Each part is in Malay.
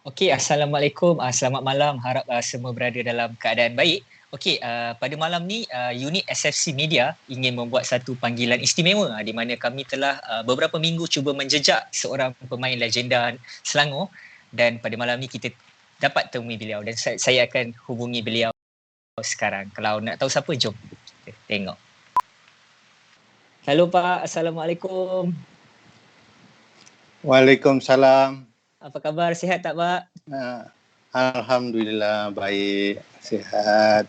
Okey, Assalamualaikum. Selamat malam. Harap semua berada dalam keadaan baik. Okey, pada malam ni unit SFC Media ingin membuat satu panggilan istimewa di mana kami telah beberapa minggu cuba menjejak seorang pemain legenda Selangor, dan pada malam ni kita dapat temui beliau dan saya akan hubungi beliau sekarang. Kalau nak tahu siapa, jom kita tengok. Hello Pak, Assalamualaikum. Waalaikumsalam. Apa khabar? Sihat tak Pak? Alhamdulillah baik, sihat.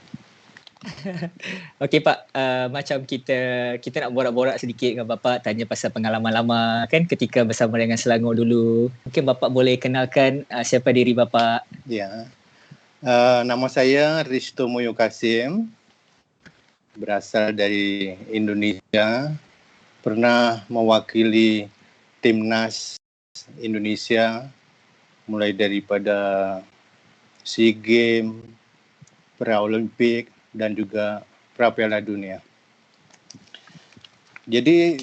Okey Pak, macam kita nak borak-borak sedikit dengan Bapak, tanya pasal pengalaman lama kan ketika bersama dengan Selangor dulu. Mungkin Bapak boleh kenalkan siapa diri Bapak? Ya, nama saya Risto Moyo Kasim, berasal dari Indonesia, pernah mewakili timnas Indonesia mulai daripada SEA Games, Paralimpik dan juga Piala Dunia. Jadi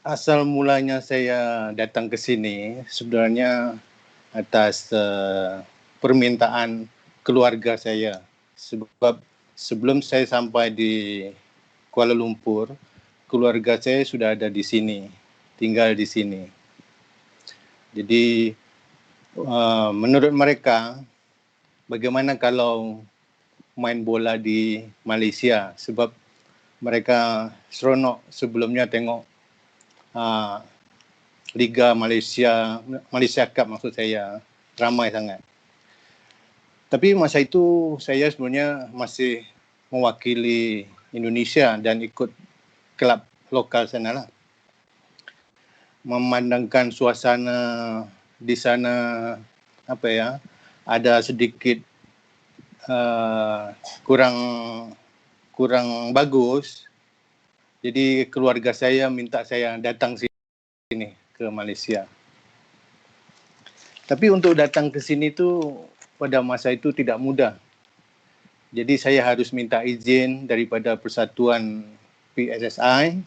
asal mulanya saya datang ke sini sebenarnya atas permintaan keluarga saya, sebab sebelum saya sampai di Kuala Lumpur, keluarga saya sudah ada di sini, tinggal di sini. Jadi menurut mereka, bagaimana kalau main bola di Malaysia, sebab mereka seronok sebelumnya tengok Liga Malaysia Cup maksud saya, ramai sangat. Tapi masa itu saya sebenarnya masih mewakili Indonesia dan ikut kelab lokal sana lah. Memandangkan suasana di sana ada sedikit kurang bagus. Jadi keluarga saya minta saya datang sini ke Malaysia. Tapi untuk datang ke sini tu pada masa itu tidak mudah. Jadi saya harus minta izin daripada Persatuan PSSI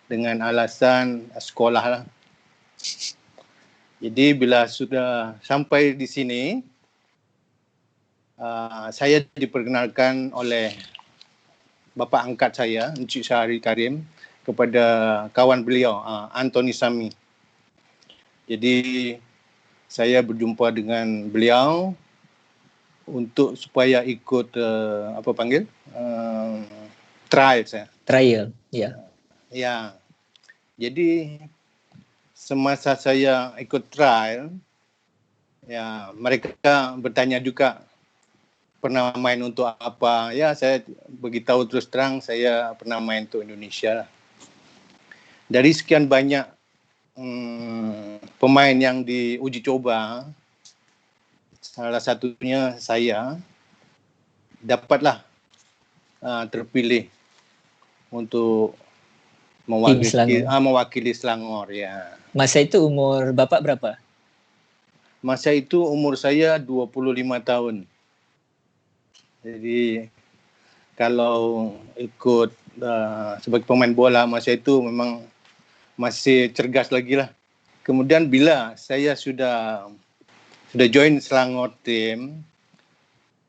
dengan alasan sekolah lah. Jadi bila sudah sampai di sini, saya diperkenalkan oleh bapa angkat saya, Encik Syahri Karim, kepada kawan beliau, Anthony Sami. Jadi saya berjumpa dengan beliau untuk supaya ikut trial saya. Trial, ya. Ya. Jadi semasa saya ikut trial, ya mereka bertanya juga pernah main untuk apa. Ya, saya beritahu terus terang saya pernah main untuk Indonesia. Dari sekian banyak pemain yang diuji coba, salah satunya saya dapatlah terpilih untuk mewakili Selangor, ya. Masa itu umur Bapak berapa? Masa itu umur saya 25 tahun. Jadi kalau ikut sebagai pemain bola masa itu memang masih cergas lagi lah. Kemudian bila saya sudah join Selangor team,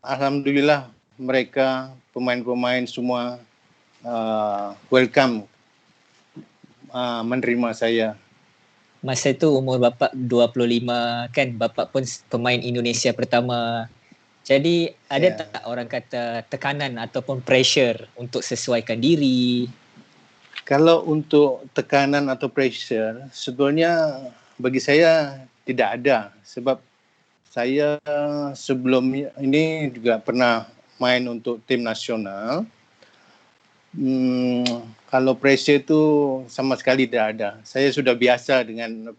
alhamdulillah mereka pemain-pemain semua welcome menerima saya. Masa itu umur Bapak 25 kan, Bapak pun pemain Indonesia pertama. Jadi ada tak orang kata tekanan ataupun pressure untuk sesuaikan diri? Kalau untuk tekanan atau pressure, sebenarnya bagi saya tidak ada. Sebab saya sebelum ini juga pernah main untuk tim nasional. Kalau pressure itu sama sekali tidak ada. Saya sudah biasa dengan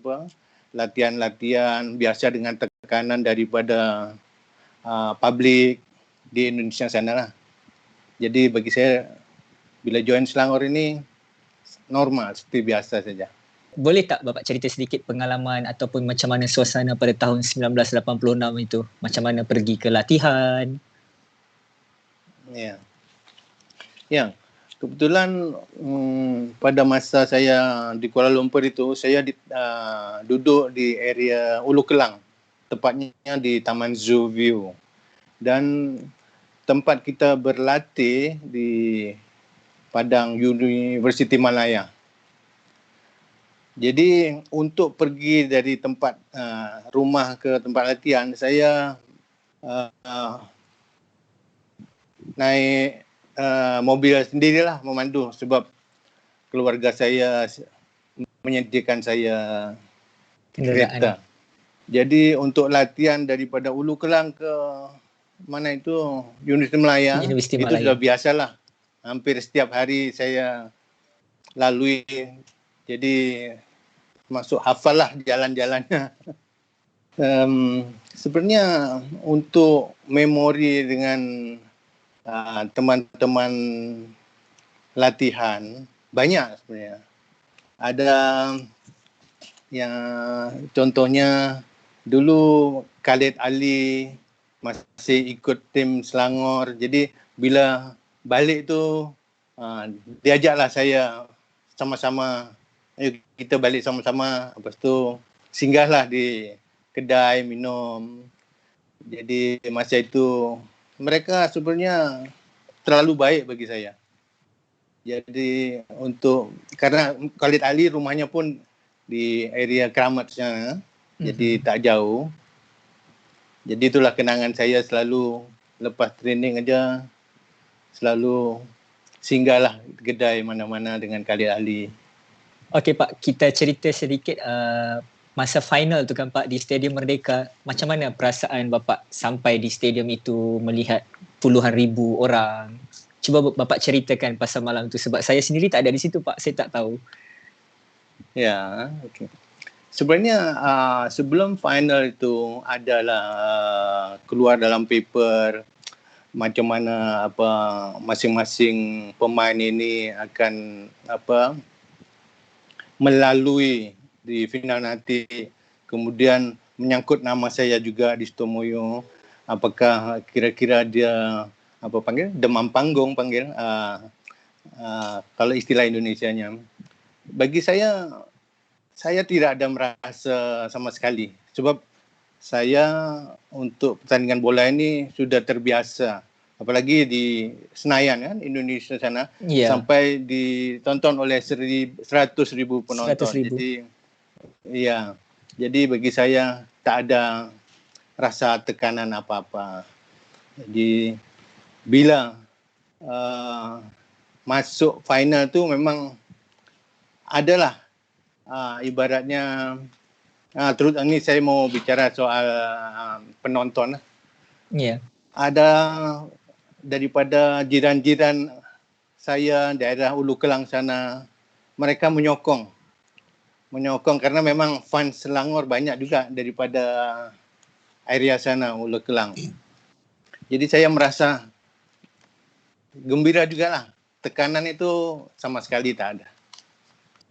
latihan-latihan, biasa dengan tekanan daripada publik di Indonesia sana lah. Jadi bagi saya bila join Selangor ini normal seperti biasa saja. Boleh tak Bapak cerita sedikit pengalaman ataupun macam mana suasana pada tahun 1986 itu? Macam mana pergi ke latihan? Ya. Kebetulan pada masa saya di Kuala Lumpur itu, saya duduk di area Ulu Kelang, tepatnya di Taman Zoo View. Dan tempat kita berlatih di Padang University Malaya. Jadi untuk pergi dari tempat rumah ke tempat latihan, saya naik mobil sendirilah memandu sebab keluarga saya menyediakan saya kereta. Jadi untuk latihan daripada Ulu Kelang ke mana itu Universiti Malaya, Universiti itu Malaya. sudah biasalah. Hampir setiap hari saya lalui. Jadi masuk hafal lah jalan-jalannya. Sebenarnya untuk memori dengan teman-teman latihan banyak sebenarnya. Ada yang contohnya dulu Khalid Ali masih ikut tim Selangor. Jadi bila balik tu diajaklah saya sama-sama, ayo kita balik sama-sama. Lepas tu singgahlah di kedai minum. Jadi masa itu mereka sebenarnya terlalu baik bagi saya. Jadi karena Khalid Ali rumahnya pun di area Keramat sana, jadi tak jauh. Jadi itulah kenangan saya, selalu lepas training aja selalu singgahlah kedai mana-mana dengan Khalid Ali. Okey Pak, kita cerita sedikit masa final tu kan Pak di Stadium Merdeka. Macam mana perasaan Bapak sampai di stadium itu melihat puluhan ribu orang? Cuba Bapak ceritakan pasal malam tu sebab saya sendiri tak ada di situ Pak, saya tak tahu. Ya, okey. Sebenarnya sebelum final itu adalah keluar dalam paper macam mana masing-masing pemain ini akan melalui di final nanti. Kemudian menyangkut nama saya juga di Sutomoyo. Apakah kira-kira dia demam panggung kalau istilah Indonesianya. Bagi saya tidak ada merasa sama sekali sebab saya untuk pertandingan bola ini sudah terbiasa, apalagi di Senayan kan, Indonesia sana, sampai ditonton oleh 100,000 penonton. 100,000. Jadi bagi saya tak ada rasa tekanan apa-apa. Jadi bila masuk final tu memang adalah ibaratnya terus ini saya mau bicara soal penonton. Ada daripada jiran-jiran saya daerah Ulu Kelang sana, mereka menyokong karena memang fans Selangor banyak juga daripada area sana Ulu Kelang. Jadi saya merasa gembira jugalah. Tekanan itu sama sekali tak ada.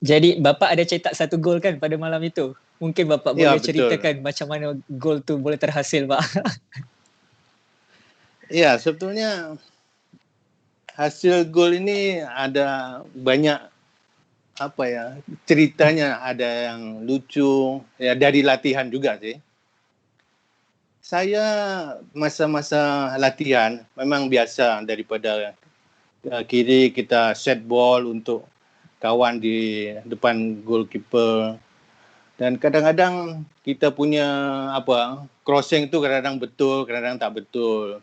Jadi Bapak ada cetak satu gol kan pada malam itu? Mungkin Bapak boleh ceritakan macam mana gol tu boleh terhasil Pak. Ya, sebetulnya hasil gol ini ada banyak ceritanya, ada yang lucu ya, dari latihan juga sih. Saya masa-masa latihan memang biasa daripada kiri kita set ball untuk kawan di depan goalkeeper, dan kadang-kadang kita punya crossing tu kadang-kadang betul, kadang-kadang tak betul.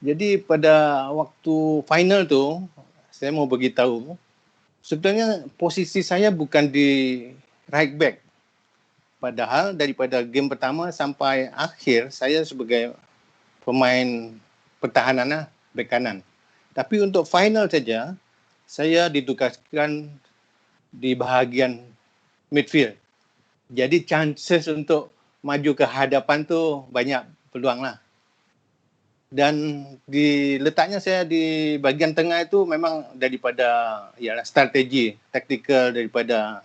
Jadi pada waktu final tu saya mau beritahu, sebetulnya posisi saya bukan di right back. Padahal daripada game pertama sampai akhir saya sebagai pemain pertahanan bek kanan. Tapi untuk final saja saya ditugaskan di bahagian midfield. Jadi chances untuk maju ke hadapan tu banyak peluang lah. Dan letaknya saya di bahagian tengah itu memang daripada strategi taktikal daripada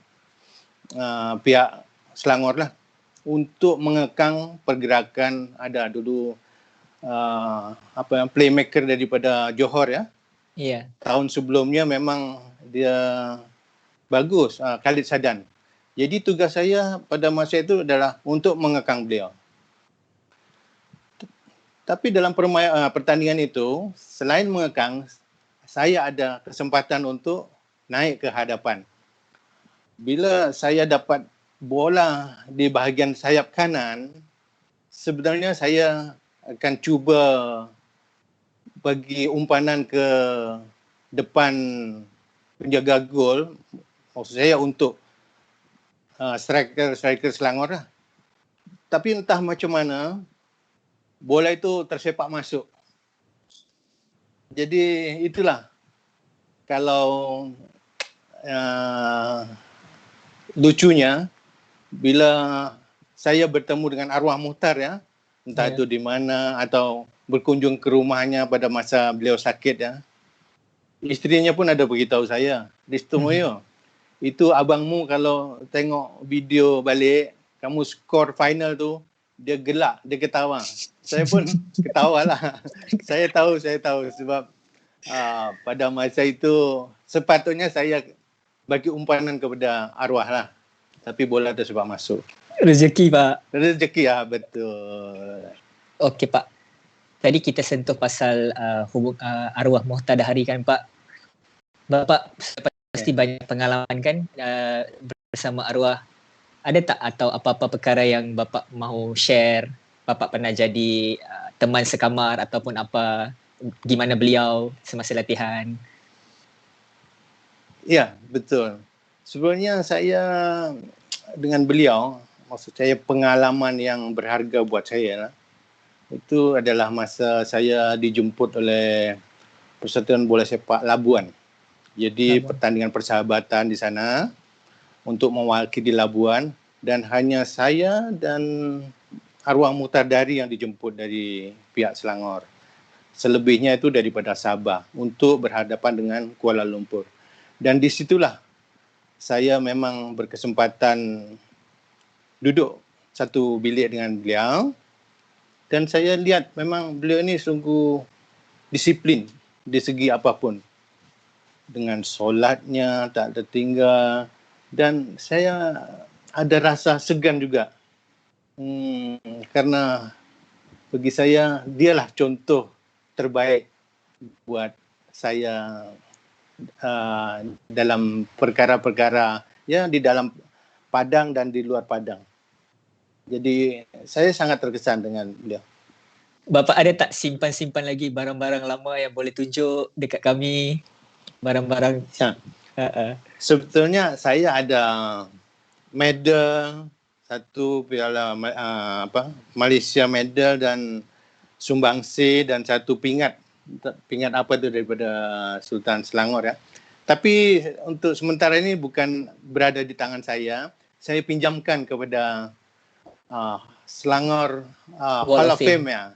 pihak Selangor lah untuk mengekang pergerakan. Ada dulu playmaker daripada Johor ya. Yeah. Tahun sebelumnya memang dia bagus, Khalid Sadan. Jadi tugas saya pada masa itu adalah untuk mengekang beliau. Tapi dalam pertandingan itu, selain mengekang, saya ada kesempatan untuk naik ke hadapan. Bila saya dapat bola di bahagian sayap kanan, sebenarnya saya akan cuba bagi umpanan ke depan penjaga gol, maksud saya untuk striker Selangor lah. Tapi entah macam mana, bola itu tersepak masuk. Jadi itulah, kalau lucunya, bila saya bertemu dengan arwah Muhtar ya, entah itu di mana atau berkunjung ke rumahnya pada masa beliau sakit ya, istrinya pun ada beritahu saya, Ristomoyo, itu abangmu kalau tengok video balik, kamu skor final tu, dia gelak, dia ketawa. Saya pun ketawa lah. Saya tahu sebab pada masa itu sepatutnya saya bagi umpanan kepada arwah lah. Tapi bola tersebut masuk. Rezeki, Pak. Rezeki ya, betul. Okey, Pak. Tadi kita sentuh pasal arwah Muhtar Dahari kan, Pak. Bapak pasti banyak pengalaman kan bersama arwah. Ada tak atau apa-apa perkara yang Bapak mahu share? Bapak pernah jadi teman sekamar ataupun apa, gimana beliau semasa latihan? Ya, betul. Sebenarnya saya dengan beliau, maksud saya pengalaman yang berharga buat saya lah. Itu adalah masa saya dijemput oleh Persatuan Bola Sepak Labuan. Jadi pertandingan persahabatan di sana untuk mewakili Labuan, dan hanya saya dan arwah Muhtar Dahari yang dijemput dari pihak Selangor. Selebihnya itu daripada Sabah untuk berhadapan dengan Kuala Lumpur. Dan disitulah saya memang berkesempatan duduk satu bilik dengan beliau, dan saya lihat memang beliau ini sungguh disiplin di segi apapun. Dengan solatnya tak tertinggal, dan saya ada rasa segan juga. Karena bagi saya dialah contoh terbaik buat saya dalam perkara-perkara ya di dalam padang dan di luar padang. Jadi saya sangat terkesan dengan beliau. Bapak ada tak simpan-simpan lagi barang-barang lama yang boleh tunjuk dekat kami? Barang-barang ya. Sebetulnya saya ada medal, satu piala Malaysia medal dan sumbangsi, dan satu pingat apa tu daripada Sultan Selangor ya. Tapi untuk sementara ini bukan berada di tangan saya pinjamkan kepada Selangor Hall of Fame ya.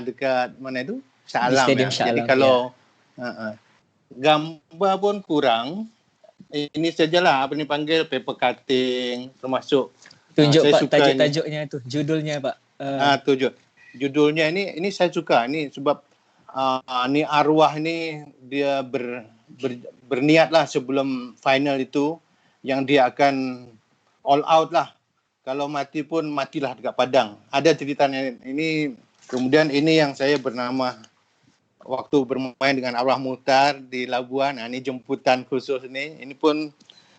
Dekat mana itu? Shah Alam ya. Jadi kalau gambar pun kurang, ini sajalah apa ni panggil paper cutting, termasuk tunjuk Pak tajuk-tajuknya tu, judulnya Pak. Judulnya ini saya suka ni sebab ni arwah ni dia berniatlah sebelum final itu yang dia akan all out lah. Kalau mati pun matilah dekat padang. Ada ceritanya ini. Kemudian ini yang saya bernama waktu bermain dengan arwah Muhtar di Labuan. Ini jemputan khusus ni. Ini pun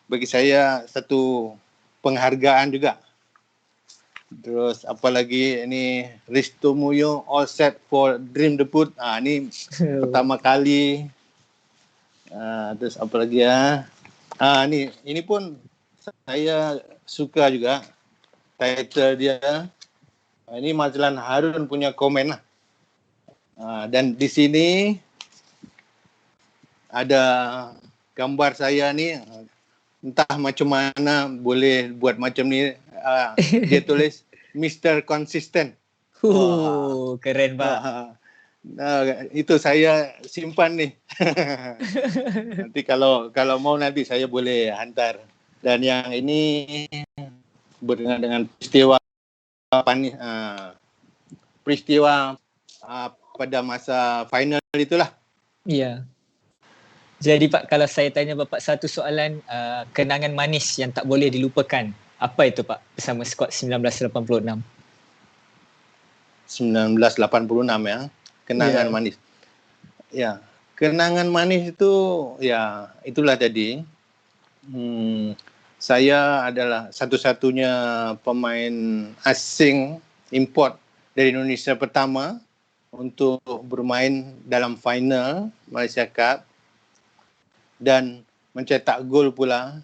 bagi saya satu penghargaan juga. Terus apa lagi, ini Ristomoyo all set for dream debut. Ini pertama kali. Terus apa lagi ya? Ini pun saya suka juga title dia. Ini Mazlan Harun punya komen lah. Dan di sini ada gambar saya ni, entah macam mana boleh buat macam ni. Dia tulis Mr. Consistent. Keren Pak. Itu saya simpan ni. Nanti kalau mau nanti saya boleh hantar. Dan yang ini berkenaan dengan peristiwa pada masa final itulah. Ya. Jadi Pak, kalau saya tanya Bapak satu soalan, kenangan manis yang tak boleh dilupakan. Apa itu Pak bersama skuad 1986? 1986 ya. Kenangan Ya. manis. Ya, kenangan manis itu ya itulah tadi. Saya adalah satu-satunya pemain asing import dari Indonesia pertama untuk bermain dalam final Malaysia Cup dan mencetak gol pula.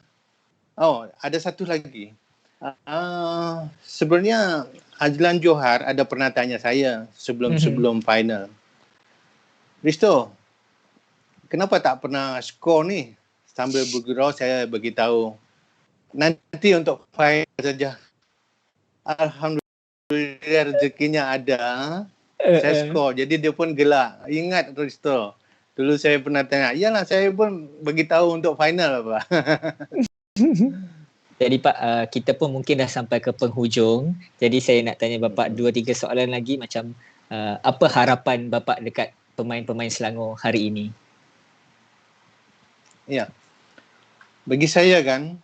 Oh, ada satu lagi. Sebenarnya Azlan Johar ada pernah tanya saya sebelum final. Risto, kenapa tak pernah skor ni? Sambil bergurau saya beritahu, nanti untuk final saja. Alhamdulillah rezekinya ada, saya skor. Jadi dia pun gelak. Ingat Risto, dulu saya pernah tanya, iyalah saya pun beritahu untuk final apa. Jadi Pak, kita pun mungkin dah sampai ke penghujung. Jadi saya nak tanya Bapak 2-3 soalan lagi, macam apa harapan Bapak dekat pemain-pemain Selangor hari ini? Ya, bagi saya kan,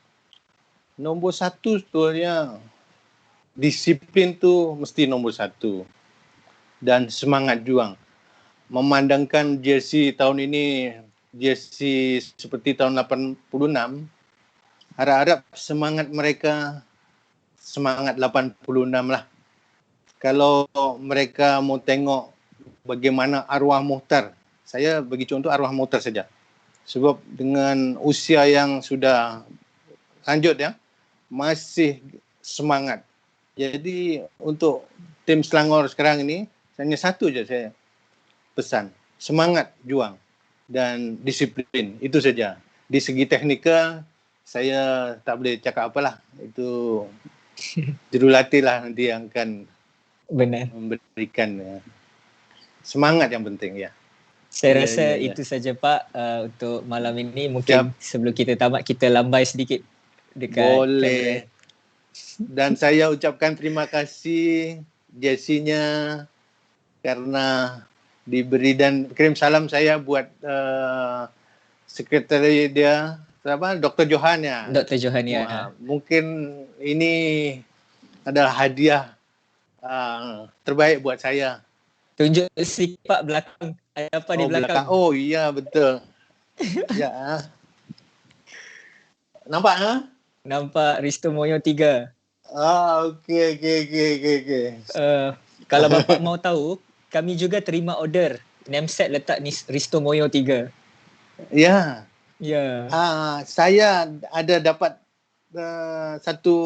nombor satu sebetulnya disiplin tu mesti nombor satu. Dan semangat juang. Memandangkan jersey tahun ini, jersey seperti tahun 86, harap-harap semangat mereka semangat 86 lah. Kalau mereka mau tengok bagaimana arwah Muhtar, saya bagi contoh arwah Muhtar saja. Sebab dengan usia yang sudah lanjut ya, masih semangat. Jadi untuk tim Selangor sekarang ini, hanya satu je saya pesan. Semangat juang dan disiplin. Itu saja. Di segi teknikal, saya tak boleh cakap apalah. Itu jurulatih lah nanti yang akan memberikan semangat yang penting ya. Saya rasa itu saja Pak untuk malam ini. Mungkin sebelum kita tamat, kita lambai sedikit dekat boleh kamera. Dan saya ucapkan terima kasih Jessinya karena diberi dan kirim salam saya buat sekretari dia Dr. Johan ya. Dr. Johan ya. Mungkin ini adalah hadiah terbaik buat saya. Tunjuk si Pak belakang. Ada apa di belakang? Oh iya betul. Ya. Nampak ha? Nampak Risto Moyo 3. Okey. Kalau Bapak mau tahu, kami juga terima order name set letak Risto Moyo 3. Ya. Ya. Saya ada dapat satu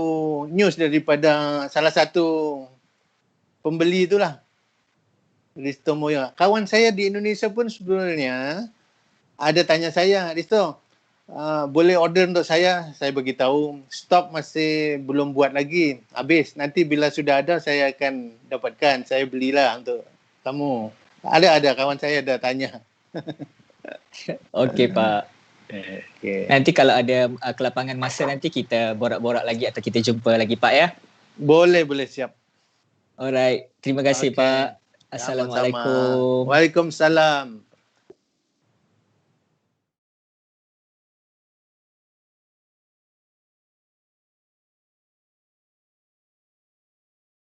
news daripada salah satu pembeli itulah. Risto Moyo. Kawan saya di Indonesia pun sebenarnya ada tanya saya, Risto, boleh order untuk saya beritahu stok masih belum buat lagi, habis. Nanti bila sudah ada saya akan dapatkan, saya belilah untuk kamu. Ada kawan saya ada tanya. Okey Pak. Okay. Nanti kalau ada kelapangan masa nanti kita borak-borak lagi atau kita jumpa lagi Pak ya. Boleh siap. Alright, terima kasih Pak. Assalamualaikum. Waalaikumsalam.